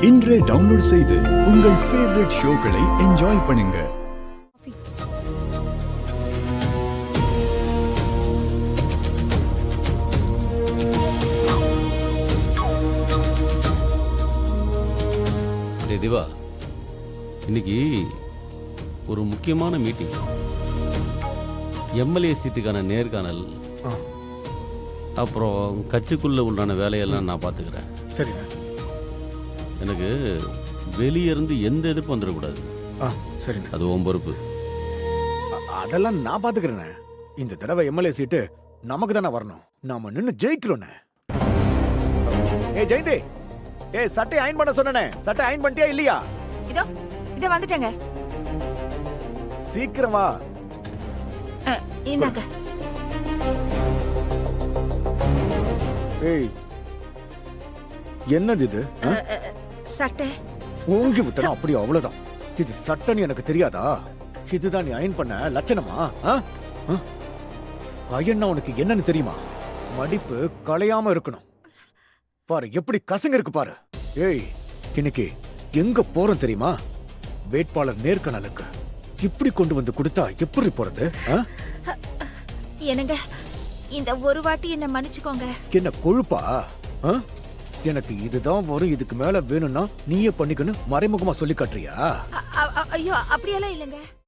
இன்றே டவுன்லோட் செய்து உங்கள் ஃபேவரட் ஷோக்களை என்ஜாய் பண்ணுங்க. திவா, இன்னைக்கு ஒரு முக்கியமான மீட்டிங். எம்எல்ஏ சீட்டுக்கான நேர்காணல், அப்புறம் கட்சிக்குள்ள உண்டான வேலையெல்லாம் நான் பார்த்துக்கிறேன். சரிண்ணா. எனக்கு வெளியே இருந்து எந்த எதிர்ப்பு வந்துடக்கூடாது. சரிண்ணா. அது உன் பொறுப்பு. அதெல்லாம் நான் பாத்துக்கிறேண்ணே. இந்த தடவை எம்எல்ஏ சீட்டு நமக்கு தானே வரணும். நாம நின்னு ஜெயிக்கிறோண்ணே. ஏ ஜெயந்தி, ஏ சட்டை அயன் பண்ண சொன்னனே, சட்டை அயன் பண்ணிட்டியா இல்லையா? இதோ வந்துட்டேங்க. சீக்கிரம் வா. இந்தாங்க. ஏய், என்னது இது? சட்டை ஓங்கி விட்டனா அப்படி அவ்வளவுதான். இது சட்டைன்னு எனக்கு தெரியாதா? இதுதான் நீ அயன் பண்ண லட்சணமா? அயன்னா உனக்கு என்னன்னு தெரியுமா? மடிப்பு களையாம இருக்கணும். பாரு எப்படி கசங்க இருக்கு பாரு. ஏய், இன்னைக்கு எங்க போறோம் தெரியுமா? வேட்பாளர் நேர்காணலுக்கு. இப்படி கொண்டு வந்து கொடுத்தா எப்படி போறது? என்னங்க, இந்த ஒரு வாட்டி என்ன மன்னிச்சுக்கோங்க. என்ன கொழுப்பா? எனக்கு இதுதான் வரும், இதுக்கு மேல வேணும்னா நீயே பண்ணிக்கணும் மறைமுகமா சொல்லி காட்டுறியா? ஐயோ, அப்படியெல்லாம் இல்லைங்க.